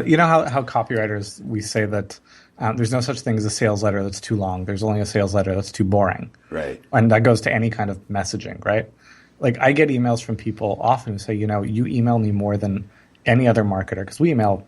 You know how copywriters, we say that there's no such thing as a sales letter that's too long. There's only a sales letter that's too boring. Right. And that goes to any kind of messaging, right? Like I get emails from people often who say, you email me more than any other marketer, because we email,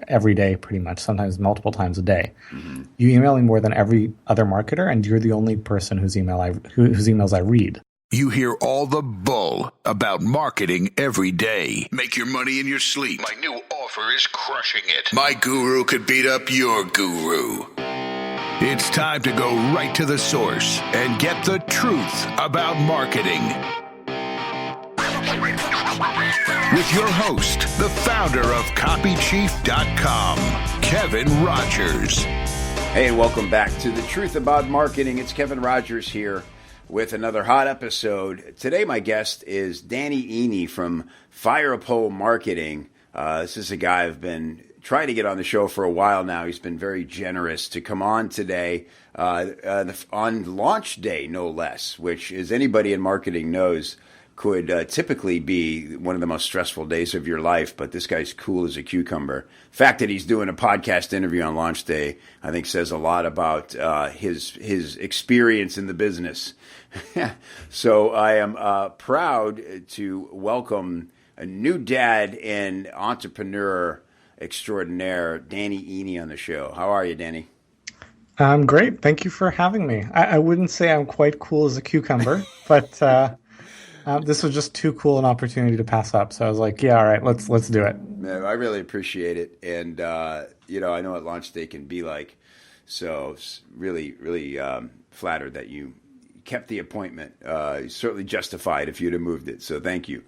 every day pretty much, sometimes multiple times a day. Mm-hmm. You email me more than every other marketer, and you're the only person whose emails I read. You hear all the bull about marketing every day. Make your money in your sleep. My new offer is crushing it. My guru could beat up your guru. It's time to go right to the source and get the truth about marketing. With your host, the founder of copychief.com, Kevin Rogers. Hey, and welcome back to The Truth About Marketing. It's Kevin Rogers here with another hot episode. Today, my guest is Danny Iny from Fire Pole Marketing. This is a guy I've been trying to get on the show for a while now. He's been very generous to come on today on launch day, no less, which, as anybody in marketing knows, could typically be one of the most stressful days of your life, but this guy's cool as a cucumber. The fact that he's doing a podcast interview on launch day, I think, says a lot about his experience in the business. So I am proud to welcome a new dad and entrepreneur extraordinaire, Danny Iny, on the show. How are you, Danny? I'm great. Thank you for having me. I wouldn't say I'm quite cool as a cucumber, but this was just too cool an opportunity to pass up. So I was like, yeah, all right, let's do it. Man, I really appreciate it. And, I know what launch day can be like. So really, really flattered that you kept the appointment. Certainly justified if you'd have moved it. So thank you.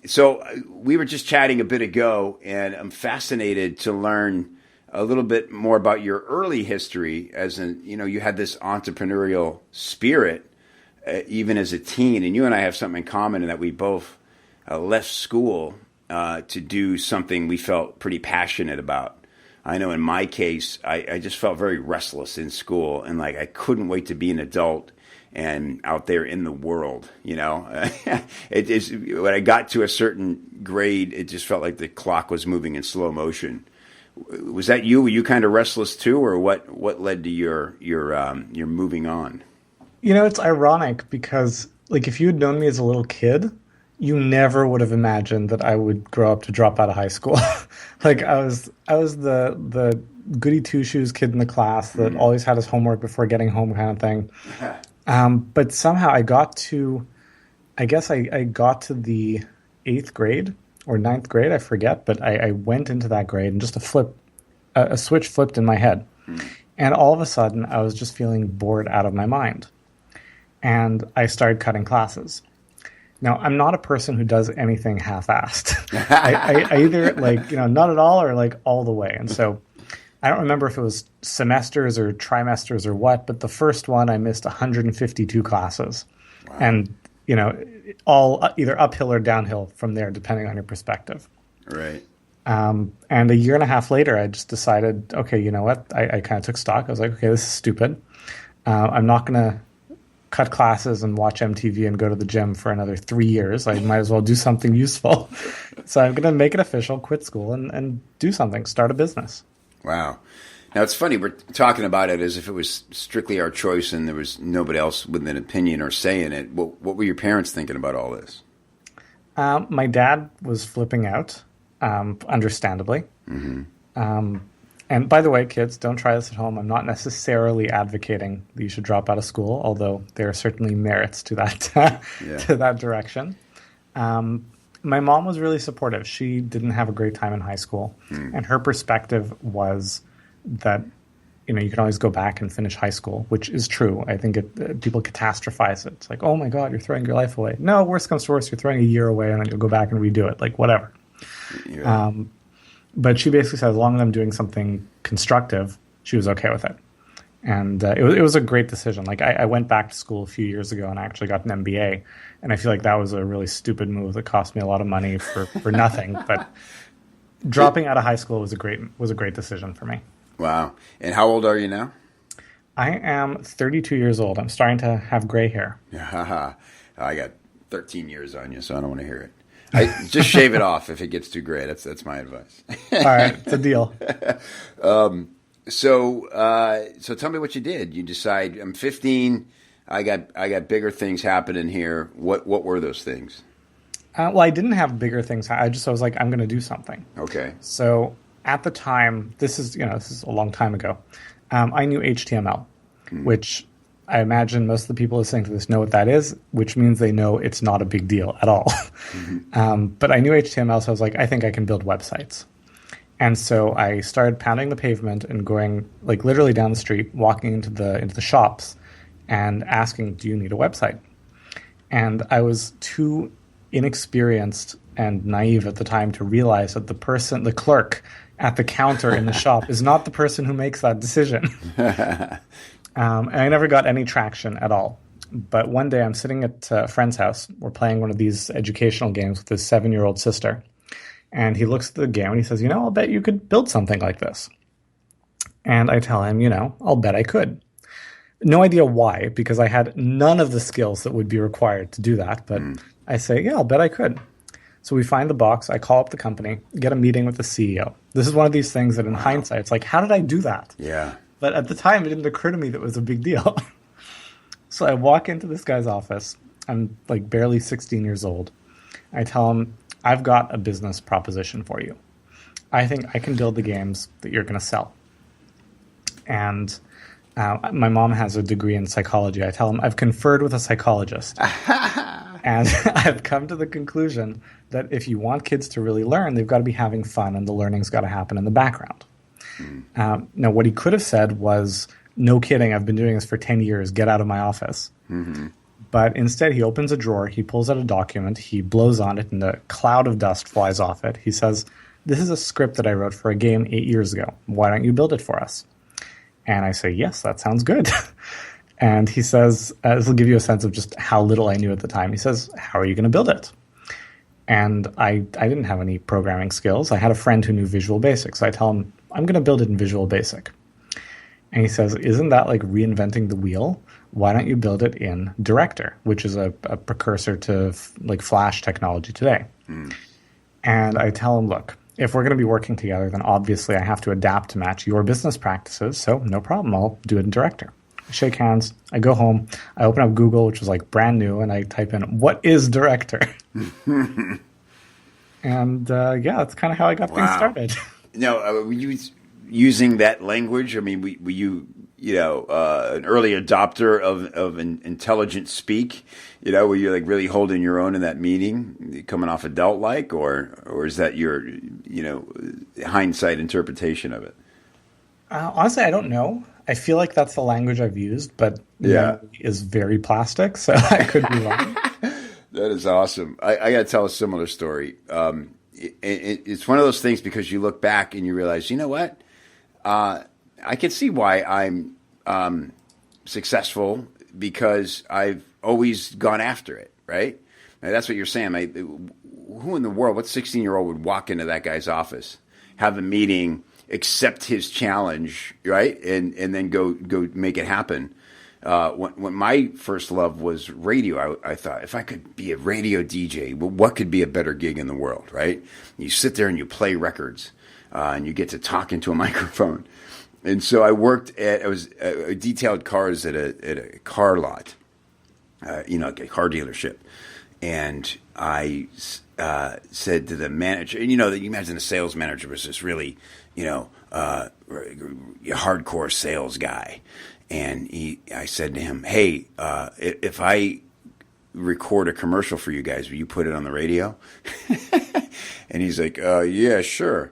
So we were just chatting a bit ago, and I'm fascinated to learn a little bit more about your early history as you had this entrepreneurial spirit even as a teen, and you and I have something in common in that we both left school to do something we felt pretty passionate about. I know in my case, I just felt very restless in school, and like I couldn't wait to be an adult and out there in the world. It is when I got to a certain grade, it just felt like the clock was moving in slow motion. Was that you? Were you kind of restless too, or what led to your moving on? It's ironic because, like, if you had known me as a little kid, you never would have imagined that I would grow up to drop out of high school. Like, I was the goody two-shoes kid in the class that always had his homework before getting home kind of thing. But somehow I got to the 8th grade or 9th grade, I forget, but I went into that grade and just a switch flipped in my head. And all of a sudden, I was just feeling bored out of my mind. And I started cutting classes. Now, I'm not a person who does anything half-assed. I either not at all or all the way. And so I don't remember if it was semesters or trimesters or what, but the first one I missed 152 classes. Wow. And, all either uphill or downhill from there, depending on your perspective. Right. And a year and a half later, I just decided, okay, you know what? I kind of took stock. I was like, okay, this is stupid. I'm not going to cut classes and watch MTV and go to the gym for another 3 years. I might as well do something useful. So I'm going to make it official, quit school, and do something, start a business. Wow. Now, it's funny, we're talking about it as if it was strictly our choice and there was nobody else with an opinion or say in it. What were your parents thinking about all this? My dad was flipping out, understandably. Mm-hmm. And by the way, kids, don't try this at home. I'm not necessarily advocating that you should drop out of school, although there are certainly merits to that to that direction. My mom was really supportive. She didn't have a great time in high school, and her perspective was that you can always go back and finish high school, which is true. I think people catastrophize it. It's like, oh my God, you're throwing your life away. No, worst comes to worst, you're throwing a year away, and then you'll go back and redo it. Like whatever. Yeah. But she basically said, as long as I'm doing something constructive, she was okay with it. And it was a great decision. Like I went back to school a few years ago and I actually got an MBA. And I feel like that was a really stupid move that cost me a lot of money for nothing. But dropping out of high school was a great decision for me. Wow. And how old are you now? I am 32 years old. I'm starting to have gray hair. Yeah, I got 13 years on you, so I don't want to hear it. I just shave it off if it gets too gray. That's my advice. All right, it's a deal. So tell me what you did. You decide I'm 15. I got bigger things happening here. What were those things? Well, I didn't have bigger things. I was like, I'm going to do something. Okay. So at the time, this is a long time ago. I knew HTML, which I imagine most of the people listening to this know what that is, which means they know it's not a big deal at all. But I knew HTML, so I was like, I think I can build websites. And so I started pounding the pavement and going like literally down the street, walking into the shops and asking, do you need a website? And I was too inexperienced and naive at the time to realize that the clerk at the counter in the shop is not the person who makes that decision. And I never got any traction at all. But one day I'm sitting at a friend's house. We're playing one of these educational games with his 7-year-old sister. And he looks at the game and he says, I'll bet you could build something like this. And I tell him, I'll bet I could. No idea why, because I had none of the skills that would be required to do that. But I say, yeah, I'll bet I could. So we find the box. I call up the company, get a meeting with the CEO. This is one of these things that in hindsight, it's like, how did I do that? Yeah. But at the time, it didn't occur to me that it was a big deal. So I walk into this guy's office. I'm like barely 16 years old. I tell him, I've got a business proposition for you. I think I can build the games that you're going to sell. And my mom has a degree in psychology. I tell him, I've conferred with a psychologist. And I've come to the conclusion that if you want kids to really learn, they've got to be having fun and the learning's got to happen in the background. Now, what he could have said was, no kidding, I've been doing this for 10 years. Get out of my office. But instead, he opens a drawer, he pulls out a document, he blows on it, and a cloud of dust flies off it. He says, this is a script that I wrote for a game 8 years ago. Why don't you build it for us? And I say, yes, that sounds good. And he says, this will give you a sense of just how little I knew at the time. He says, how are you going to build it? And I didn't have any programming skills. I had a friend who knew Visual Basic. So I tell him, I'm going to build it in Visual Basic. And he says, isn't that like reinventing the wheel? Why don't you build it in Director, which is a precursor to like Flash technology today? And I tell him, look, if we're going to be working together, then obviously I have to adapt to match your business practices. So no problem. I'll do it in Director. I shake hands. I go home. I open up Google, which was like brand new, and I type in, what is Director? And that's kind of how I got things started. Now, were you using that language? I mean, were you an early adopter of an intelligent speak? Were you like really holding your own in that meeting, coming off adult-like, or is that your, hindsight interpretation of it? Honestly, I don't know. I feel like that's the language I've used, but is very plastic, so I could be wrong. That is awesome. I got to tell a similar story. It's one of those things because you look back and you realize, you know what? I can see why I'm successful because I've always gone after it, right? Now, that's what you're saying. Who in the world, what 16-year-old would walk into that guy's office, have a meeting, accept his challenge, right, and then go make it happen? When my first love was radio, I thought, if I could be a radio DJ, well, what could be a better gig in the world, right? You sit there and you play records, and you get to talk into a microphone. And so I detailed cars at a car lot, a car dealership. And I said to the manager, and you imagine the sales manager was this really, hardcore sales guy. And I said to him, hey, if I record a commercial for you guys, will you put it on the radio? And he's like, yeah, sure.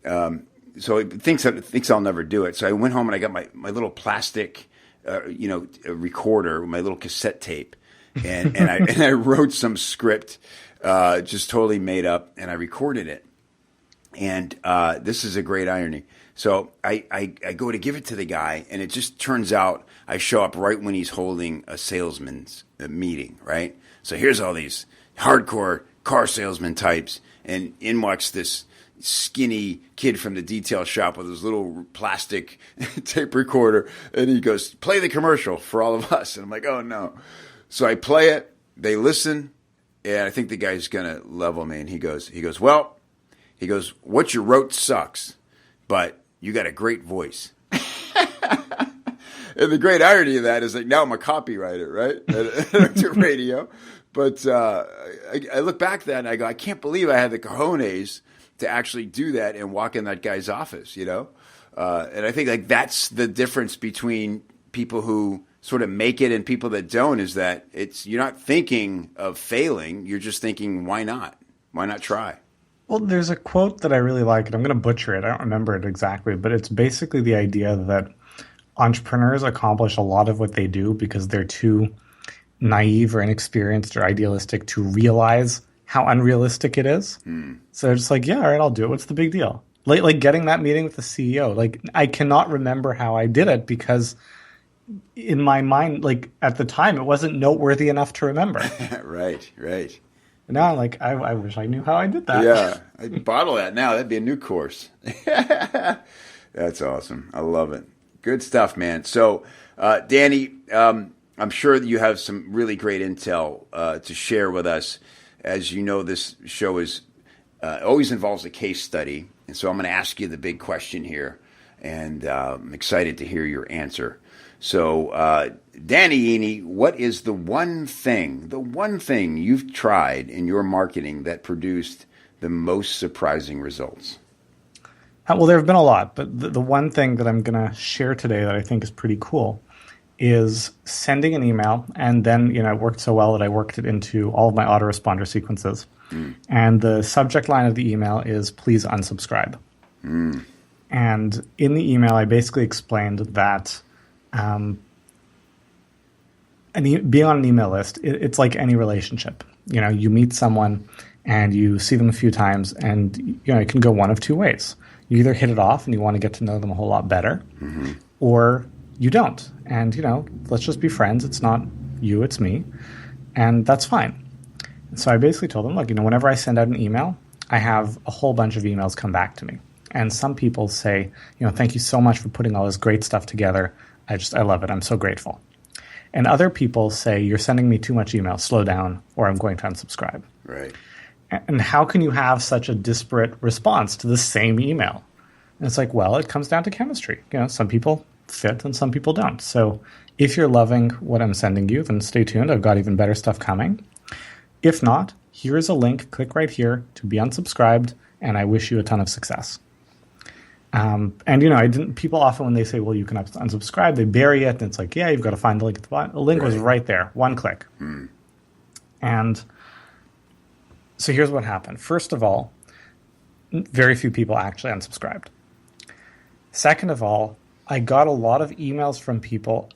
So he thinks I'll never do it. So I went home and I got my little plastic, recorder, my little cassette tape, and I wrote some script, just totally made up, and I recorded it. And this is a great irony. So I go to give it to the guy, and it just turns out I show up right when he's holding a salesman's meeting, right? So here's all these hardcore car salesman types, and in walks this skinny kid from the detail shop with his little plastic tape recorder, and he goes, play the commercial for all of us. And I'm like, oh no. So I play it, they listen, And I think the guy's going to level me. And he goes, well, what you wrote sucks, but you got a great voice. And the great irony of that is like now I'm a copywriter, right? I don't do radio. But I look back at that and I go, I can't believe I had the cojones to actually do that and walk in that guy's office, you know? And I think like that's the difference between people who sort of make it and people that don't, is that you're not thinking of failing. You're just thinking, why not? Why not try? Well, there's a quote that I really like, and I'm going to butcher it. I don't remember it exactly, but it's basically the idea that entrepreneurs accomplish a lot of what they do because they're too naive or inexperienced or idealistic to realize how unrealistic it is. So they're just like, yeah, all right, I'll do it. What's the big deal? Like getting that meeting with the CEO. Like, I cannot remember how I did it because in my mind, like at the time, it wasn't noteworthy enough to remember. Right. And now I'm like, I wish I knew how I did that. Yeah, I'd bottle that now. That'd be a new course. That's awesome. I love it. Good stuff, man. So, Danny, I'm sure that you have some really great intel to share with us. As you know, this show is always involves a case study. And so I'm going to ask you the big question here. And I'm excited to hear your answer. So, Danny Iny, what is the one thing you've tried in your marketing that produced the most surprising results? Well, there have been a lot, but the one thing that I'm going to share today that I think is pretty cool is sending an email, and then, you know, it worked so well that I worked it into all of my autoresponder sequences. And the subject line of the email is, please unsubscribe. And in the email, I basically explained that being on an email list, it's like any relationship. You know, you meet someone and you see them a few times, and you know, it can go one of two ways. You either hit it off and you want to get to know them a whole lot better, or you don't. And, you know, let's just be friends. It's not you, it's me. And that's fine. So I basically told them, look, you know, whenever I send out an email, I have a whole bunch of emails come back to me. And some people say, you know, thank you so much for putting all this great stuff together. I love it. I'm so grateful. And other people say, you're sending me too much email. Slow down, or I'm going to unsubscribe. Right. And how can you have such a disparate response to the same email? And it's like, well, it comes down to chemistry. You know, some people fit and some people don't. So if you're loving what I'm sending you, then stay tuned. I've got even better stuff coming. If not, here is a link. Click right here to be unsubscribed, and I wish you a ton of success. And, you know, people often, when they say, well, you can unsubscribe, they bury it, and it's like, yeah, you've got to find the link at the bottom. The link was right there, one click. And so here's what happened. First of all, very few people actually unsubscribed. Second of all, I got a lot of emails from people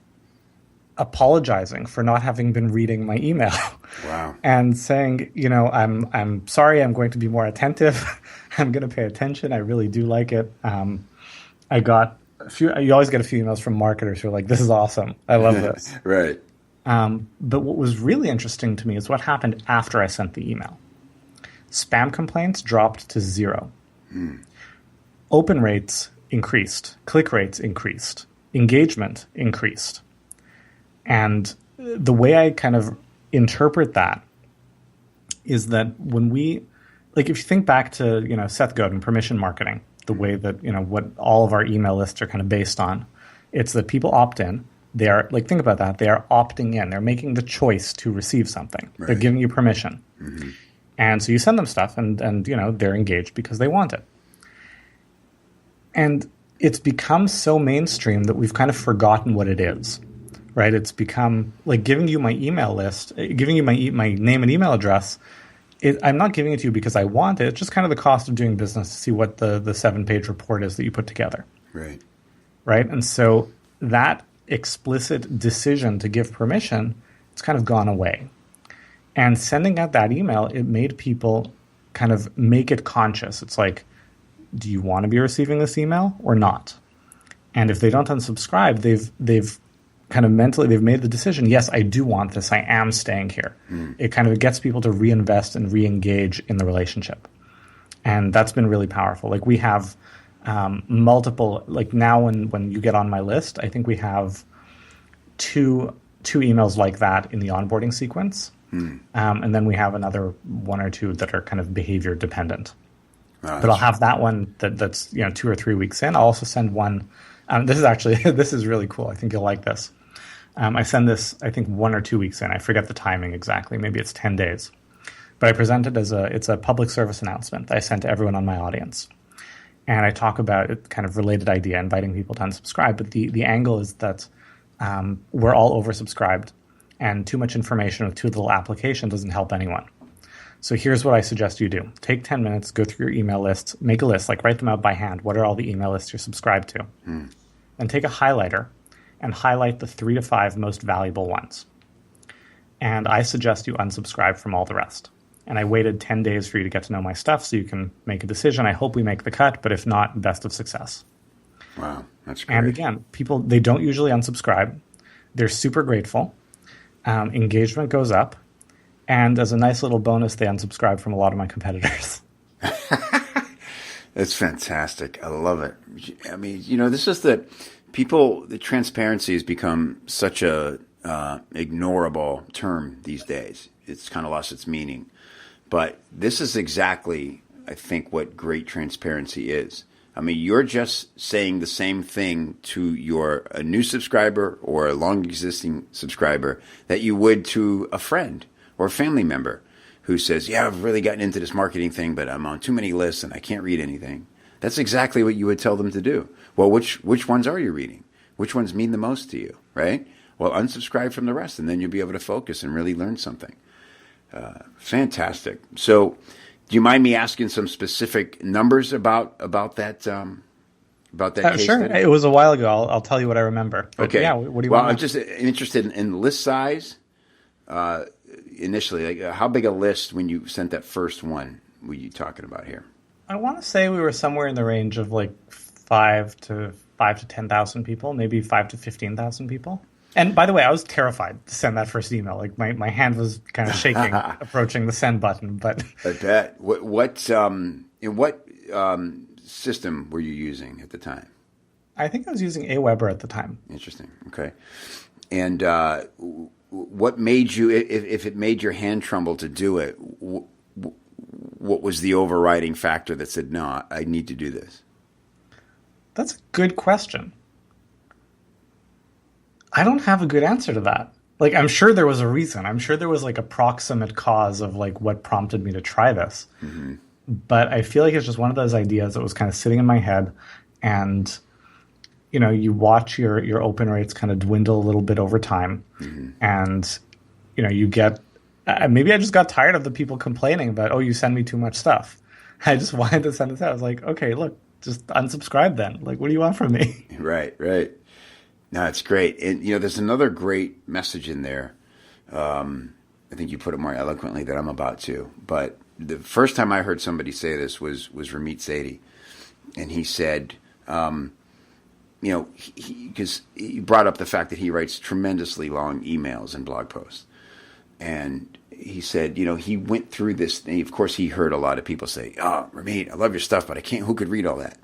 apologizing for not having been reading my email. Wow. And saying, you know, I'm sorry, I'm going to be more attentive. I'm going to pay attention. I really do like it. I got a few, you always get a few emails from marketers who are like, this is awesome. I love this. Right. But what was really interesting to me is what happened after I sent the email. Spam complaints dropped to 0. Open rates increased. Click rates increased. Engagement increased. And the way I kind of interpret that is that when we, like, if you think back to, you know, Seth Godin, permission marketing, the way that, you know, what all of our email lists are kind of based on, it's that people opt in. They are, like, think about that. They are opting in. They're making the choice to receive something. Right. They're giving you permission. And so you send them stuff, and you know, they're engaged because they want it. And it's become so mainstream that we've kind of forgotten what it is. Right? It's become like giving you my email list, giving you my name and email address. I'm not giving it to you because I want it. It's just kind of the cost of doing business to see what the 7-page report is that you put together. Right. Right? And so that explicit decision to give permission, it's kind of gone away. And sending out that email, it made people kind of make it conscious. It's like, do you want to be receiving this email or not? And if they don't unsubscribe, they've kind of mentally, they've made the decision, yes, I do want this. I am staying here. It kind of gets people to reinvest and re-engage in the relationship. And that's been really powerful. Like, we have multiple, like now when you get on my list, I think we have two emails like that in the onboarding sequence. And then we have another one or two that are kind of behavior dependent. Wow, But I'll have that one that's 2 or 3 weeks in. I'll also send one. This is actually this is really cool. I think you'll like this. I send this, I think, 1 or 2 weeks in. I forget the timing exactly. Maybe it's 10 days. But I present it as it's a public service announcement that I send to everyone on my audience. And I talk about it, kind of related idea, inviting people to unsubscribe. But the angle is that we're all oversubscribed, and too much information with too little application doesn't help anyone. So here's what I suggest you do. Take 10 minutes, go through your email list, make a list, like write them out by hand. What are all the email lists you're subscribed to? And take a highlighter and highlight the 3 to 5 most valuable ones. And I suggest you unsubscribe from all the rest. And I waited 10 days for you to get to know my stuff so you can make a decision. I hope we make the cut, but if not, best of success. Wow, that's great. And again, people, they don't usually unsubscribe. They're super grateful. Engagement goes up. And as a nice little bonus, they unsubscribe from a lot of my competitors. That's fantastic. I love it. I mean, this is the transparency has become such a ignorable term these days. It's kind of lost its meaning. But this is exactly, I think, what great transparency is. I mean, you're just saying the same thing to a new subscriber or a long existing subscriber that you would to a friend or a family member who says, yeah, I've really gotten into this marketing thing, but I'm on too many lists and I can't read anything. That's exactly what you would tell them to do. Well, which ones are you reading? Which ones mean the most to you, right? Well, unsubscribe from the rest, and then you'll be able to focus and really learn something. Fantastic. So do you mind me asking some specific numbers about that case Sure. study? It was a while ago. I'll tell you what I remember. But Okay. Yeah, what do you well, want? I'm just interested in list size. Initially, like how big a list when you sent that first one were you talking about here? I want to say we were somewhere in the range of like 5 to 10,000 people, maybe 5 to 15,000 people. And by the way, I was terrified to send that first email. Like my hand was kind of shaking approaching the send button. But I bet. What system were you using at the time? I think I was using Aweber at the time. Interesting. Okay. And what made you, if it made your hand tremble to do it, what was the overriding factor that said, no, I need to do this? That's a good question. I don't have a good answer to that. Like, I'm sure there was a reason. I'm sure there was like a proximate cause of like what prompted me to try this. Mm-hmm. But I feel like it's just one of those ideas that was kind of sitting in my head, and you watch your open rates kind of dwindle a little bit over time, and you get maybe I just got tired of the people complaining about, oh, you send me too much stuff. I just wanted to send this out. I was like, okay, look, just unsubscribe then. Like, what do you want from me? Right. No, it's great. And, there's another great message in there. I think you put it more eloquently than I'm about to. But the first time I heard somebody say this was Ramit Sethi. And he said, because he brought up the fact that he writes tremendously long emails and blog posts. And he said, he went through this. And of course, he heard a lot of people say, oh, Ramit, I love your stuff, but I can't. Who could read all that?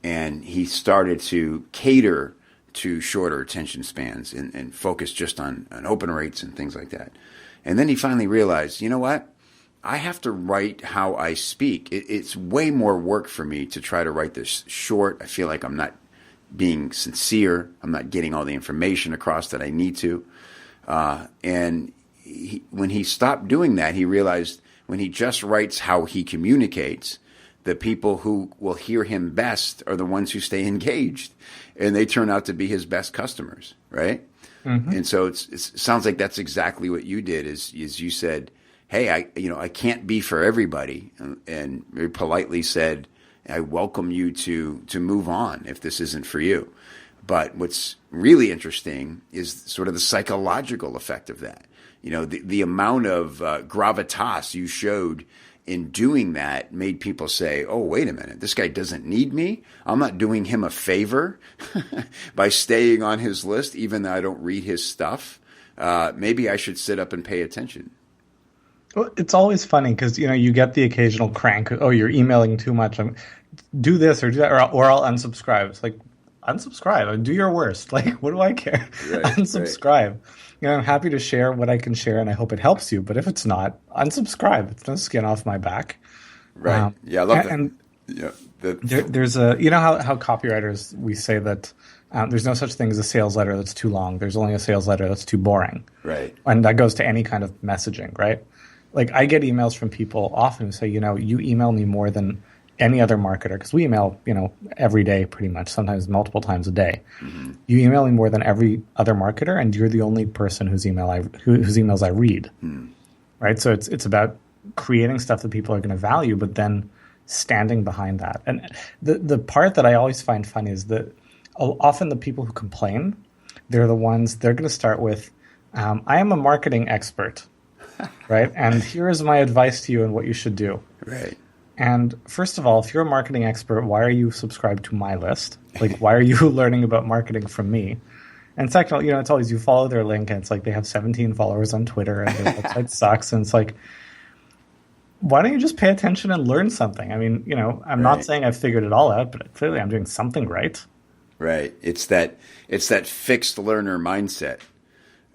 And he started to cater to shorter attention spans and focus just on open rates and things like that. And then he finally realized, you know what? I have to write how I speak. It's way more work for me to try to write this short. I feel like I'm not being sincere. I'm not getting all the information across that I need to. And when he stopped doing that, he realized when he just writes how he communicates, the people who will hear him best are the ones who stay engaged, and they turn out to be his best customers, right? Mm-hmm. And so it sounds like that's exactly what you did. Is you said, "Hey, I can't be for everybody," and very politely said, "I welcome you to move on if this isn't for you." But what's really interesting is sort of the psychological effect of that. The amount of gravitas you showed in doing that made people say, oh, wait a minute, this guy doesn't need me. I'm not doing him a favor by staying on his list, even though I don't read his stuff. Maybe I should sit up and pay attention. Well, it's always funny because, you get the occasional crank. Oh, you're emailing too much. Do this or do that, or I'll unsubscribe. It's like, unsubscribe. Do your worst. Like, what do I care? Right, right, Unsubscribe. I'm happy to share what I can share, and I hope it helps you. But if it's not, unsubscribe. It's no skin off my back. right. Yeah, I love that. And Yeah, there's a, how copywriters, we say that there's no such thing as a sales letter that's too long. There's only a sales letter that's too boring. right. And that goes to any kind of messaging, right? Like, I get emails from people often who say, you email me more than any other marketer, because we email, every day pretty much, sometimes multiple times a day. Mm-hmm. You email me more than every other marketer, and you're the only person whose emails I read. Mm. Right? So it's about creating stuff that people are going to value, but then standing behind that. And the part that I always find funny is that often the people who complain, they're going to start with, I am a marketing expert, right? And here is my advice to you on what you should do. Right. And first of all, if you're a marketing expert, why are you subscribed to my list? Like, why are you learning about marketing from me? And second, it's always you follow their link, and it's like they have 17 followers on Twitter, and their website sucks. And it's like, why don't you just pay attention and learn something? I mean, I'm not saying I've figured it all out, but clearly I'm doing something right. Right. It's that fixed learner mindset.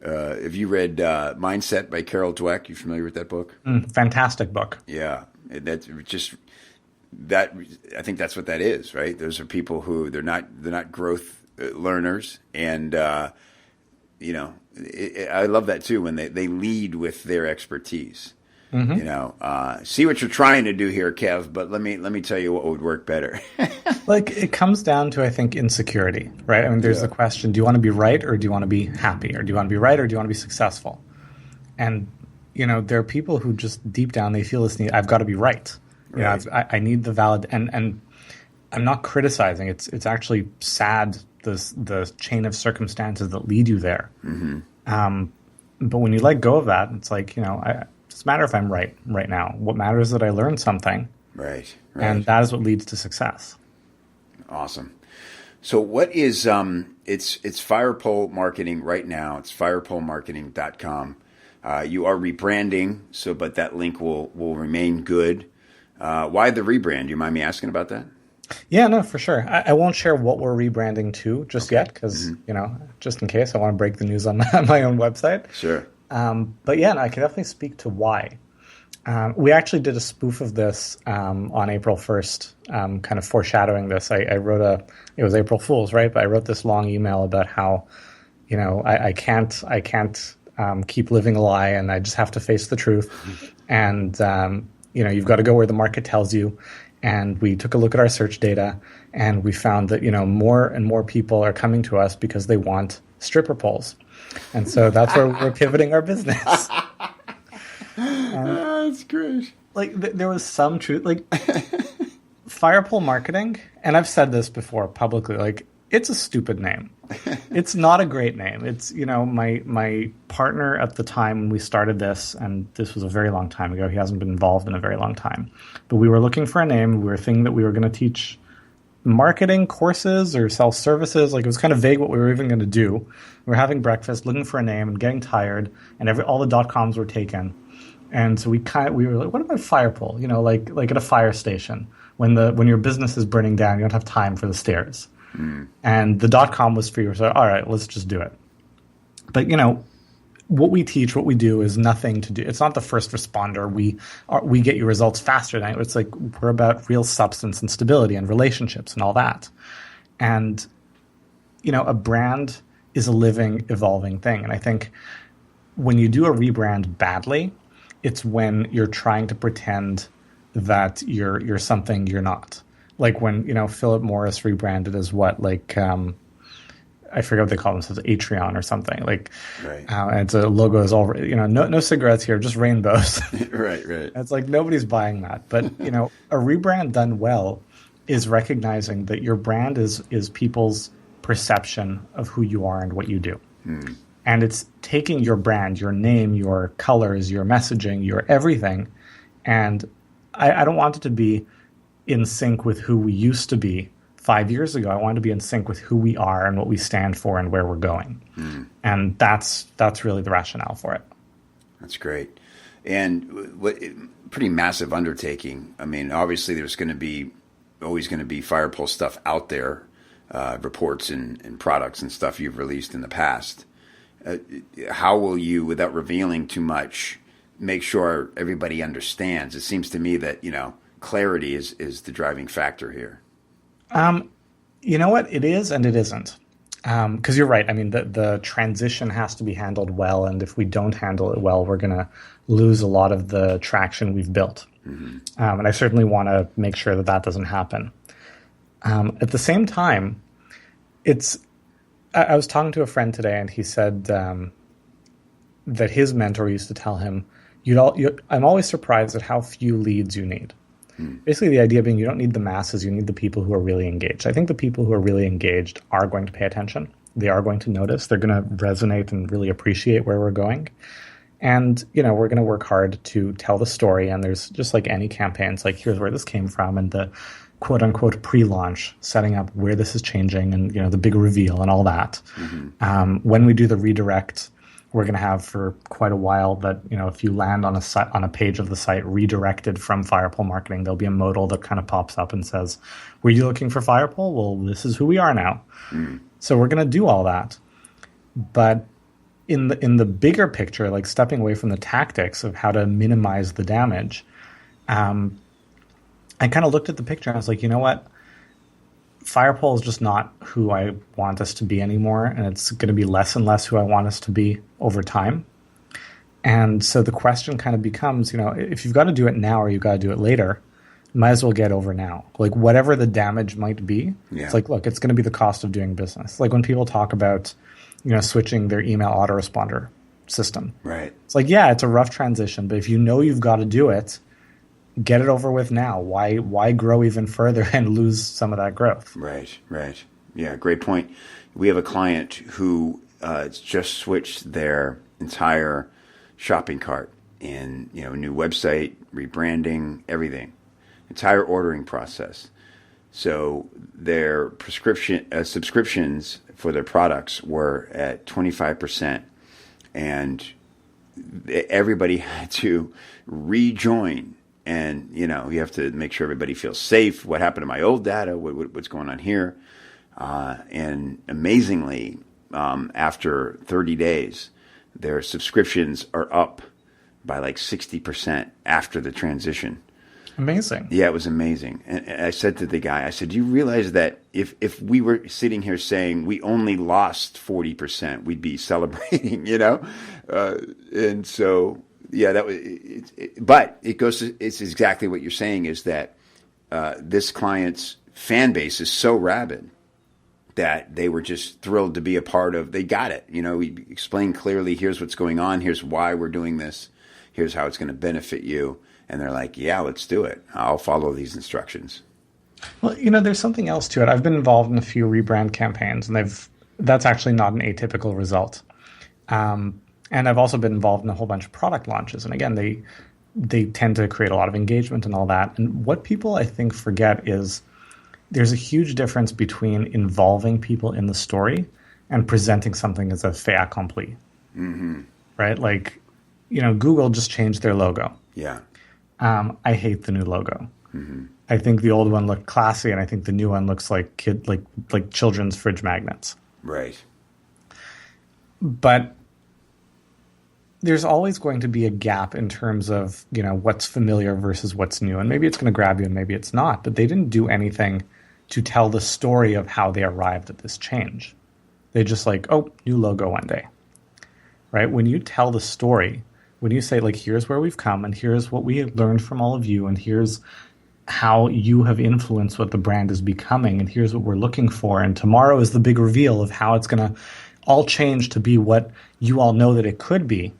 Have you read Mindset by Carol Dweck? You familiar with that book? Fantastic book. Yeah. That's just that. I think that's what that is, right? Those are people who they're not growth learners, and I love that too when they lead with their expertise. Mm-hmm. See what you're trying to do here, Kev, but let me tell you what would work better. Like, it comes down to, I think, insecurity, right? I mean, there's the question: do you want to be right, or do you want to be happy, or do you want to be right, or do you want to be successful? And there are people who just deep down they feel this need. I've got to be right. Right. I need the valid. And I'm not criticizing. It's actually sad, the chain of circumstances that lead you there. Mm-hmm. But when you let go of that, it's like, it doesn't matter if I'm right now. What matters is that I learned something. Right. And that is what leads to success. Awesome. So what is it's Firepole Marketing right now. It's firepolemarketing.com. You are rebranding, but that link will remain good. Why the rebrand? Do you mind me asking about that? Yeah, no, for sure. I won't share what we're rebranding to just yet, because, just in case, I want to break the news on my own website. Sure. But yeah, no, I can definitely speak to why. We actually did a spoof of this on April 1st, kind of foreshadowing this. I wrote it was April Fool's, right? But I wrote this long email about how, I can't keep living a lie, and I just have to face the truth. And, you've got to go where the market tells you. And we took a look at our search data, and we found that, more and more people are coming to us because they want stripper poles. And so that's where we're pivoting our business. That's great. Like, there was some truth. Like, Firepole Marketing, and I've said this before publicly, like, it's a stupid name. It's not a great name. It's, my partner at the time when we started this, and this was a very long time ago. He hasn't been involved in a very long time. But we were looking for a name. We were thinking that we were going to teach marketing courses or sell services. Like, it was kind of vague what we were even going to do. We were having breakfast, looking for a name, and getting tired, and all the .coms were taken. And so we were like, what about Firepole? Like at a fire station, when your business is burning down, you don't have time for the stairs. And the .com was free. So, all right, let's just do it. But, what we teach, what we do is nothing to do. It's not the first responder. We get you results faster than it's like we're about real substance and stability and relationships and all that. And, a brand is a living, evolving thing. And I think when you do a rebrand badly, it's when you're trying to pretend that you're something you're not. Like when, Philip Morris rebranded as what? Like, I forget what they call themselves, Atreon or something. Like, right. And it's a logo is all, no cigarettes here, just rainbows. Right. It's like nobody's buying that. But, a rebrand done well is recognizing that your brand is people's perception of who you are and what you do. And it's taking your brand, your name, your colors, your messaging, your everything. And I don't want it to be in sync with who we used to be 5 years ago. I want to be in sync with who we are and what we stand for and where we're going. And that's really the rationale for it. That's great. And pretty massive undertaking. I mean, obviously there's always going to be Firepole stuff out there. reports and products and stuff you've released in the past. How will you, without revealing too much, make sure everybody understands? It seems to me that, clarity is the driving factor here. You know what? It is and it isn't. Because you're right. I mean, the transition has to be handled well. And if we don't handle it well, we're going to lose a lot of the traction we've built. Mm-hmm. And I certainly want to make sure that doesn't happen. At the same time, I was talking to a friend today, and he said that his mentor used to tell him, I'm always surprised at how few leads you need. Basically, the idea being you don't need the masses, you need the people who are really engaged. I think the people who are really engaged are going to pay attention. They are going to notice. They're going to resonate and really appreciate where we're going. And, we're going to work hard to tell the story. And there's just like any campaigns, like here's where this came from and the quote unquote pre-launch, setting up where this is changing and, the big reveal and all that. Mm-hmm. When we do the redirect, we're going to have for quite a while that, if you land on a page of the site redirected from Firepole Marketing, there'll be a modal that kind of pops up and says, were you looking for Firepole? Well, this is who we are now. Mm. So we're going to do all that. But in the bigger picture, like stepping away from the tactics of how to minimize the damage, I kind of looked at the picture and I was like, you know what? Firepole is just not who I want us to be anymore, and it's going to be less and less who I want us to be over time. And so the question kind of becomes, if you've got to do it now or you've got to do it later, might as well get over now. Like whatever the damage might be, It's like, look, it's going to be the cost of doing business. Like when people talk about, switching their email autoresponder system. Right. It's like, yeah, it's a rough transition, but if you've got to do it, get it over with now. Why grow even further and lose some of that growth? Right. Yeah, great point. We have a client who just switched their entire shopping cart and, new website, rebranding, everything, entire ordering process. So their subscriptions for their products were at 25%, and everybody had to rejoin. And, you have to make sure everybody feels safe. What happened to my old data? What's going on here? And amazingly, after 30 days, their subscriptions are up by like 60% after the transition. Amazing. Yeah, it was amazing. And I said to the guy, do you realize that if we were sitting here saying we only lost 40%, we'd be celebrating, And so... Yeah, that was. But it goes. It's exactly what you're saying. Is that this client's fan base is so rabid that they were just thrilled to be a part of. They got it. We explained clearly. Here's what's going on. Here's why we're doing this. Here's how it's going to benefit you. And they're like, yeah, let's do it. I'll follow these instructions. Well, there's something else to it. I've been involved in a few rebrand campaigns, and that's actually not an atypical result. And I've also been involved in a whole bunch of product launches. And again, they tend to create a lot of engagement and all that. And what people, I think, forget is there's a huge difference between involving people in the story and presenting something as a fait accompli. Mm-hmm. Right? Like, Google just changed their logo. Yeah. I hate the new logo. Mm-hmm. I think the old one looked classy, and I think the new one looks like children's fridge magnets. Right. But there's always going to be a gap in terms of, what's familiar versus what's new. And maybe it's going to grab you and maybe it's not. But they didn't do anything to tell the story of how they arrived at this change. They just new logo one day. Right? When you tell the story, when you say, here's where we've come and here's what we have learned from all of you and here's how you have influenced what the brand is becoming and here's what we're looking for. And tomorrow is the big reveal of how it's going to all change to be what you all know that it could be.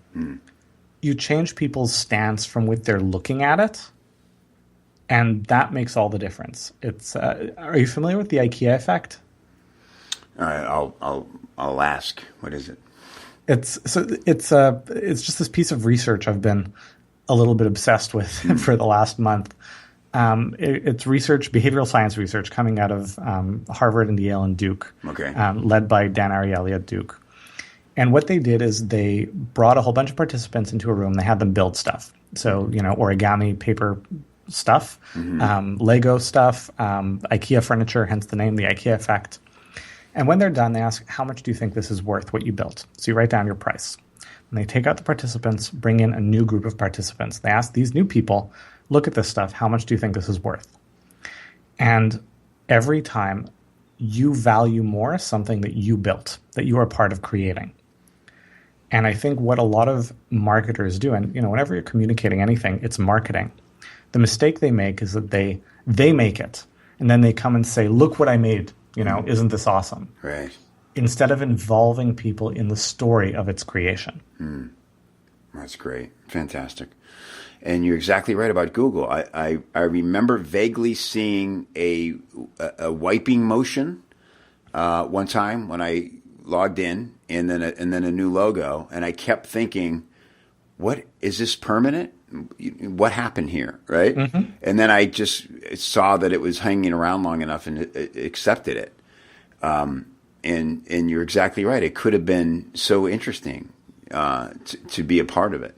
You change people's stance from what they're looking at it, and that makes all the difference. It's are you familiar with the IKEA Effect? All right, I'll ask. What is it? It's just this piece of research I've been a little bit obsessed with for the last month. It's research, behavioral science research coming out of Harvard and Yale and Duke, led by Dan Ariely at Duke. And what they did is they brought a whole bunch of participants into a room. They had them build stuff. So, origami, paper stuff, Lego stuff, IKEA furniture, hence the name, the IKEA Effect. And when they're done, they ask, how much do you think this is worth, what you built? So you write down your price. And they take out the participants, bring in a new group of participants. They ask these new people, look at this stuff. How much do you think this is worth? And every time you value more something that you built, that you are part of creating. And I think what a lot of marketers do, and whenever you're communicating anything, it's marketing. The mistake they make is that they make it, and then they come and say, look what I made, isn't this awesome? Right. Instead of involving people in the story of its creation. That's great. Fantastic. And you're exactly right about Google. I remember vaguely seeing a wiping motion one time when I logged in, and then a new logo, and I kept thinking, what is this permanent? What happened here, right? Mm-hmm. And then I just saw that it was hanging around long enough and accepted it. And you're exactly right. It could have been so interesting to be a part of it.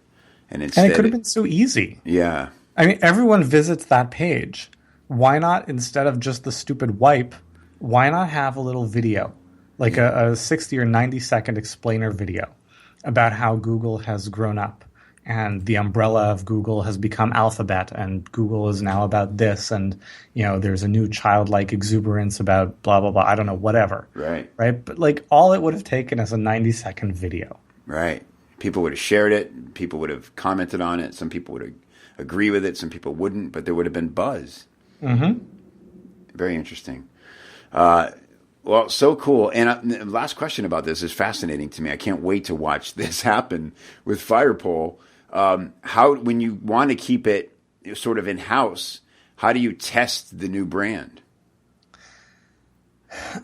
And it could have been so easy. Yeah. I mean, everyone visits that page. Why not, instead of just the stupid wipe, why not have a little video, like a 60 or 90 second explainer video about how Google has grown up and the umbrella of Google has become Alphabet and Google is now about this and, there's a new childlike exuberance about blah, blah, blah. I don't know, whatever. Right. Right. But all it would have taken is a 90-second video. Right. People would have shared it. People would have commented on it. Some people would agree with it. Some people wouldn't, but there would have been buzz. Mm-hmm. Very interesting. Well, so cool. And the last question about this is fascinating to me. I can't wait to watch this happen with Firepole. How, when you want to keep it sort of in-house, how do you test the new brand?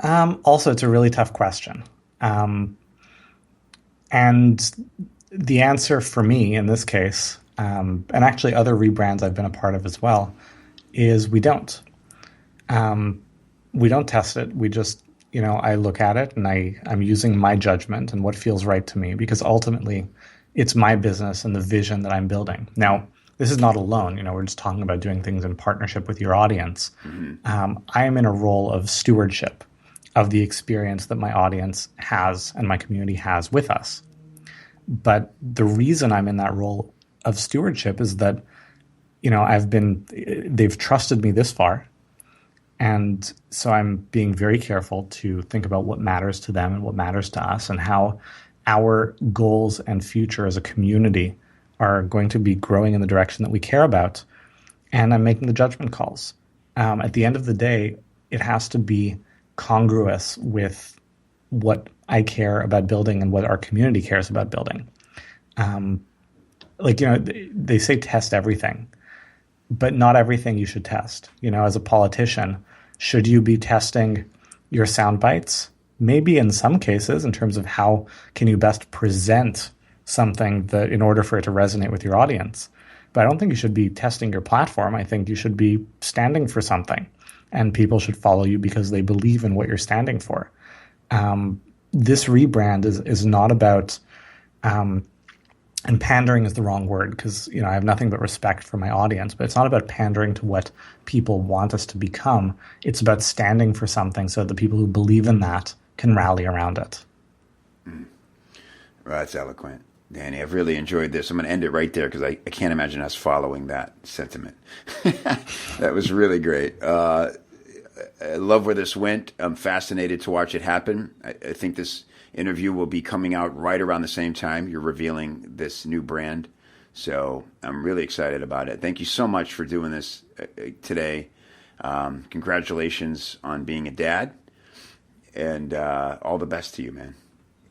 Also, it's a really tough question. And the answer for me in this case, and actually other rebrands I've been a part of as well, is we don't. We don't test it. We just, I look at it and I'm using my judgment and what feels right to me, because ultimately it's my business and the vision that I'm building. Now, this is not alone. We're just talking about doing things in partnership with your audience. Mm-hmm. I am in a role of stewardship of the experience that my audience has and my community has with us. But the reason I'm in that role of stewardship is that, they've trusted me this far. And so I'm being very careful to think about what matters to them and what matters to us and how our goals and future as a community are going to be growing in the direction that we care about. And I'm making the judgment calls. At the end of the day, it has to be congruous with what I care about building and what our community cares about building. They say test everything, but not everything you should test. As a politician, should you be testing your sound bites? Maybe in some cases, in terms of how can you best present something that in order for it to resonate with your audience. But I don't think you should be testing your platform. I think you should be standing for something. And people should follow you because they believe in what you're standing for. This rebrand is not about, and pandering is the wrong word because I have nothing but respect for my audience, but it's not about pandering to what people want us to become. It's about standing for something so that the people who believe in that can rally around it. Well, that's eloquent, Danny. I've really enjoyed this. I'm going to end it right there because I can't imagine us following that sentiment. That was really great. I love where this went. I'm fascinated to watch it happen. I think this interview will be coming out right around the same time you're revealing this new brand. So I'm really excited about it. Thank you so much for doing this today. Congratulations on being a dad, and all the best to you, man.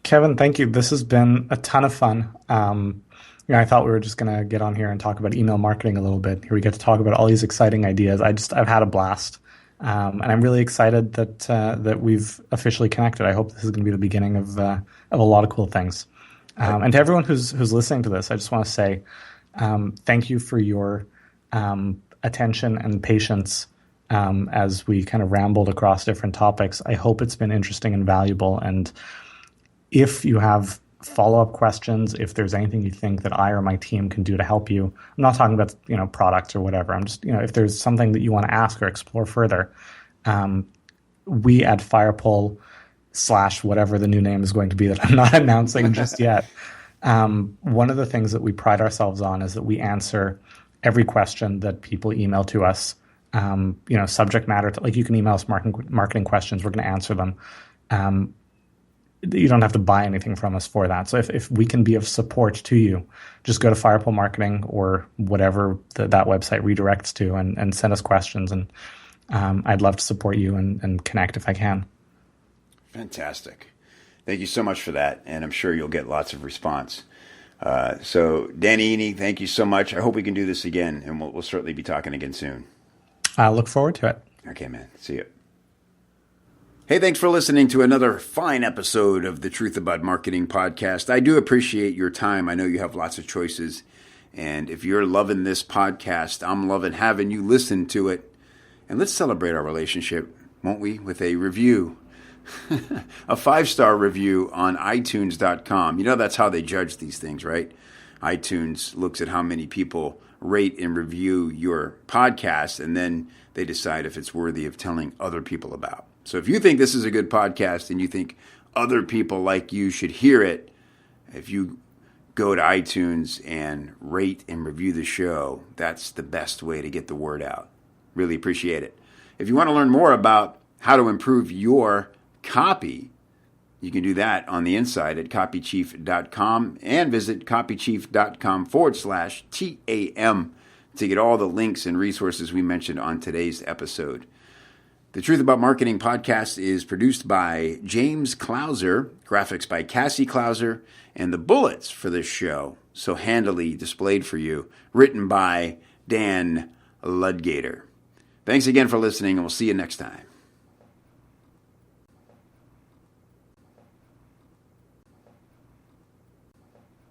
Kevin, thank you. This has been a ton of fun. I thought we were just going to get on here and talk about email marketing a little bit. Here we get to talk about all these exciting ideas. I've had a blast. And I'm really excited that we've officially connected. I hope this is going to be the beginning of a lot of cool things. And to everyone who's listening to this, I just want to say thank you for your attention and patience as we kind of rambled across different topics. I hope it's been interesting and valuable. And if you have follow-up questions, if there's anything you think that I or my team can do to help you, I'm not talking about products or whatever. I'm just if there's something that you want to ask or explore further, we at Firepole / whatever the new name is going to be that I'm not announcing just yet. One of the things that we pride ourselves on is that we answer every question that people email to us. Subject matter, like you can email us marketing questions, we're going to answer them. You don't have to buy anything from us for that. So if we can be of support to you, just go to Firepole Marketing or whatever that website redirects to and send us questions. And I'd love to support you and connect if I can. Fantastic. Thank you so much for that. And I'm sure you'll get lots of response. So Danny Iny, thank you so much. I hope we can do this again, and we'll certainly be talking again soon. I look forward to it. Okay, man. See you. Hey, thanks for listening to another fine episode of the Truth About Marketing podcast. I do appreciate your time. I know you have lots of choices. And if you're loving this podcast, I'm loving having you listen to it. And let's celebrate our relationship, won't we, with a review. A 5-star review on iTunes.com. You know, that's how they judge these things, right? iTunes looks at how many people rate and review your podcast, and then they decide if it's worthy of telling other people about. So if you think this is a good podcast and you think other people like you should hear it, if you go to iTunes and rate and review the show, that's the best way to get the word out. Really appreciate it. If you want to learn more about how to improve your copy, you can do that on the inside at copychief.com and visit copychief.com/TAM to get all the links and resources we mentioned on today's episode. The Truth About Marketing podcast is produced by James Clouser, graphics by Cassie Clouser, and the bullets for this show, so handily displayed for you, written by Dan Ludgater. Thanks again for listening, and we'll see you next time.